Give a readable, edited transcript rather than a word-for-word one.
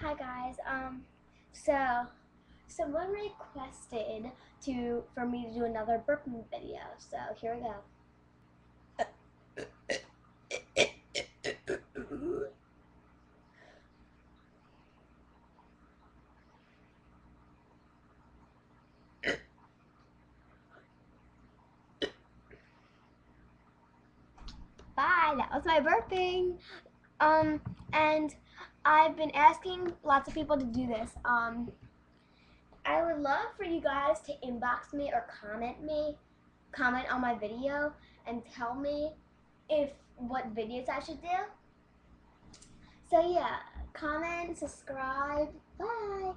Hi guys. So someone requested for me to do another burping video. So here we go. Bye. That was my burping. And I've been asking lots of people to do this. I would love for you guys to inbox me or comment on my video and tell me what videos I should do. So yeah, comment, subscribe, bye.